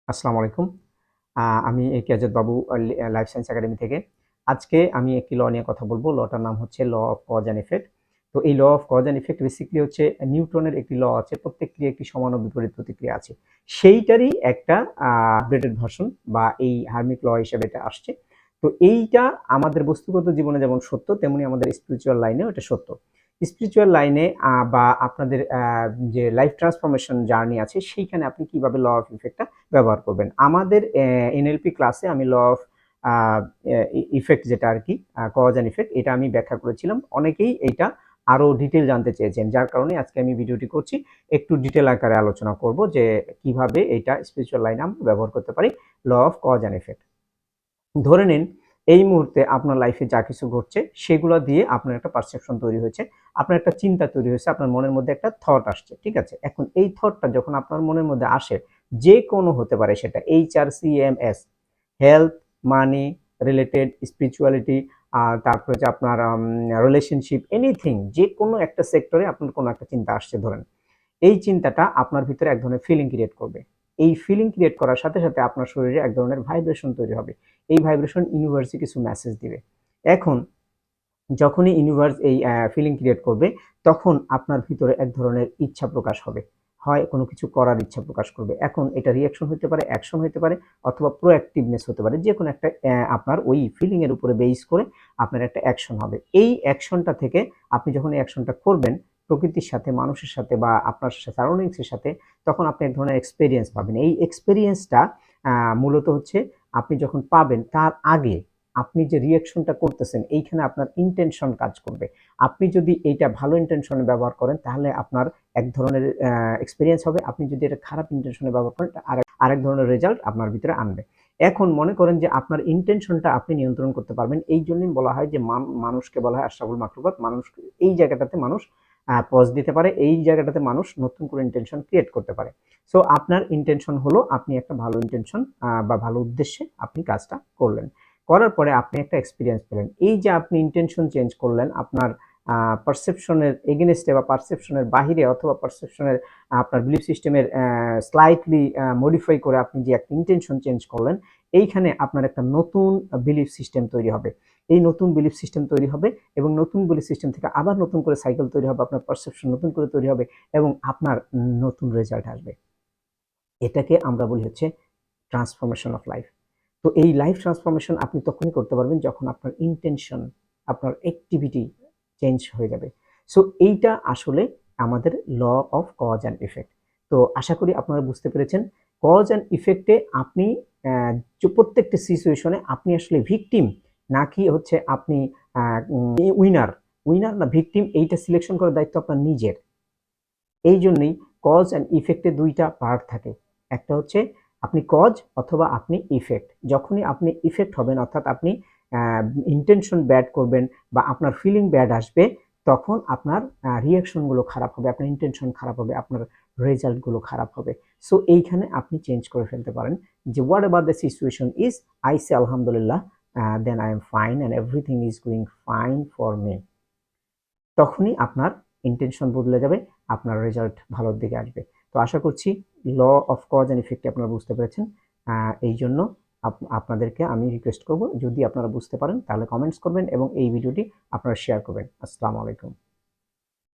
আসসালামু আলাইকুম। আমি এ কে আজাদ বাবু লাইফ সায়েন্স একাডেমি থেকে। আজকে আমি একটি ল নিয়ে কথা বলব। লটার নাম হচ্ছে law of cause and effect. তো এই law of cause and effect basically হচ্ছে নিউটনের একটি ল আছে। প্রত্যেক ক্রিয়ার একটি সমান ও বিপরীত প্রতিক্রিয়া আছে। সেইটারই একটা আপডেটেড ভার্সন বা এই হার্মিক ল হিসেবে এটা আসছে। তো এইটা আমাদের বস্তুগত জীবনে যেমন সত্য, তেমনি আমাদের স্পিরিচুয়াল লাইনেও এটা সত্য। স্পিরিচুয়াল লাইনে বা আপনাদের যে লাইফ ট্রান্সফরমেশন জার্নি আছে, সেইখানে আপনি কিভাবে ল অফ ইফেক্টটা ব্যবহার করবেন। আমাদের এনএলপি ক্লাসে আমি ল অফ ইফেক্ট যেটা আর কি কজ অ্যান্ড ইফেক্ট, এটা আমি ব্যাখ্যা করেছিলাম। অনেকেই এইটা আরো ডিটেল জানতে চেয়েছেন, যার কারণে আজকে আমি ভিডিওটি করছি। একটু ডিটেল আকারে আলোচনা করব যে কিভাবে এটা স্পিরিচুয়াল লাইনে আমরা ব্যবহার করতে পারি law of cause and effect. ধরে নিন এই মুহূর্তে আপনার লাইফে যা কিছু ঘটছে সেগুলো দিয়ে আপনার একটা পারসেপশন তৈরি হয়েছে, আপনার একটা চিন্তা তৈরি হয়েছে, আপনার মনের মধ্যে একটা থট আসছে, ঠিক আছে? এখন এই থটটা যখন আপনার মনের মধ্যে আসে, যে কোনো হতে পারে, সেটা HRCMS, হেলথ, মানি রিলেটেড, স্পিরিচুয়ালিটি, তারপরে যে আপনার রিলেশনশিপ, এনিথিং, যে কোনো একটা সেক্টরে আপনার কোনো একটা চিন্তা আসছে ধরেন। এই চিন্তাটা আপনার ভিতরে এক ধরনের ফিলিং ক্রিয়েট করবে। এই ফিলিং ক্রিয়েট করার সাথে সাথে আপনার শরীরে এক ধরনের ভাইব্রেশন তৈরি হবে। এই ভাইব্রেশন ইউনিভার্সে কিছু মেসেজ দিবে। এখন যখনই ইউনিভার্স এই ফিলিং ক্রিয়েট করবে, তখন আপনার ভিতরে এক ধরনের ইচ্ছা প্রকাশ হবে। হয় কোনো কিছু করার ইচ্ছা প্রকাশ করবে। এখন এটা রিঅ্যাকশন হতে পারে, অ্যাকশন হতে পারে, অথবা প্রোঅ্যাক্টিভনেস হতে পারে। যে কোনো একটা আপনার ওই ফিলিং এর উপরে বেস করে আপনার একটা অ্যাকশন হবে। এই অ্যাকশনটা থেকে আপনি যখন এই অ্যাকশনটা করবেন প্রকৃতির সাথে, মানুষের সাথে বা আপনার সারাউন্ডিংস এর সাথে, তখন আপনি এক ধরনের এক্সপেরিয়েন্স পাবেন। এই এক্সপেরিয়েন্সটা মূলত হচ্ছে আপনি যখন পাবেন তার আগে আপনি যে রিঅ্যাকশনটা করতেছেন, এইখানে আপনার ইন্টেনশন কাজ করবে। আপনি যদি এইটা ভালো ইন্টেনশনে ব্যবহার করেন, তাহলে আপনার এক ধরনের এক্সপেরিয়েন্স হবে। আপনি যদি এটা খারাপ ইন্টেনশনে ব্যবহার করেন, আরেক ধরনের রেজাল্ট আপনার ভিতরে আনবে। এখন মনে করেন যে আপনার ইন্টেনশনটা আপনি নিয়ন্ত্রণ করতে পারবেন। এই জন্যই বলা হয় যে মানুষকে বলা হয় আশরাফুল মাখলুকাত। মানুষ এই জায়গাটাতে মানুষ পজ দিতে পারে, এই জায়গাটাতে মানুষ নতুন করে ইন্টেনশন ক্রিয়েট করতে পারে। সো আপনার ইন্টেনশন হলো আপনি একটা ভালো ইন্টেনশন বা ভালো উদ্দেশ্যে আপনি কাজটা করলেন। করার পরে আপনি একটা এক্সপিরিয়েন্স পেলেন। এই যে আপনি ইন্টেনশন চেঞ্জ করলেন, আপনার পারসেপশনের এগেনস্টে বা পারসেপশনের বাহিরে, অথবা পারসেপশনের আপনার বিলিফ সিস্টেমের স্লাইটলি মডিফাই করে আপনি যে একটা ইন্টেনশন চেঞ্জ করলেন, এইখানে আপনার একটা নতুন বিলিফ সিস্টেম তৈরি হবে। এই নতুন বিলিফ সিস্টেম তৈরি হবে এবং নতুন বিলিফ সিস্টেম থেকে আবার নতুন করে সাইকেল তৈরি হবে, আপনার পারসেপশন নতুন করে তৈরি হবে এবং আপনার নতুন রেজাল্ট আসবে। এটাকে আমরা বলি হচ্ছে ট্রান্সফরমেশন অফ লাইফ। তো এই লাইফ ট্রান্সফরমেশন আপনি তখনই করতে পারবেন যখন আপনার ইন্টেনশন, আপনার অ্যাক্টিভিটি চেঞ্জ হয়ে যাবে। সো এইটা আসলে আমাদের law of cause and effect. তো আশা করি আপনারা বুঝতে পেরেছেন। কজ অ্যান্ড ইফেক্টে আপনি যে প্রত্যেকটা সিচুয়েশনে আপনি আসলে ভিকটিম, নাকি হচ্ছে আপনি উইনার। উইনার না ভিকটিম, এইটা সিলেকশন করার দায়িত্ব আপনার নিজের। এই জন্যই কজ অ্যান্ড ইফেক্টে দুইটা পার্ট থাকে। একটা হচ্ছে আপনি কজ অথবা আপনি ইফেক্ট। যখনই আপনি ইফেক্ট হবেন, অর্থাৎ আপনি ইন্টেনশন ব্যাড করবেন বা আপনার ফিলিং ব্যাড আসবে, তখন আপনার রিয়াকশনগুলো খারাপ হবে, আপনার ইন্টেনশন খারাপ হবে, আপনার রেজাল্টগুলো খারাপ হবে। সো এইখানে আপনি চেঞ্জ করে ফেলতে পারেন যে whatever the situation is, I say আলহামদুলিল্লাহ, then I am fine and everything is going fine for me. তখনই আপনার ইন্টেনশন বদলে যাবে, আপনার রেজাল্ট ভালোর দিকে আসবে। তো আশা করছি law of cause and effect আপনারা বুঝতে পেরেছেন। এই জন্য আপনাদেরকে আমি রিকোয়েস্ট করব, যদি আপনারা বুঝতে পারেন তাহলে কমেন্টস করবেন এবং এই ভিডিওটি আপনারা শেয়ার করবেন। আসসালামু আলাইকুম।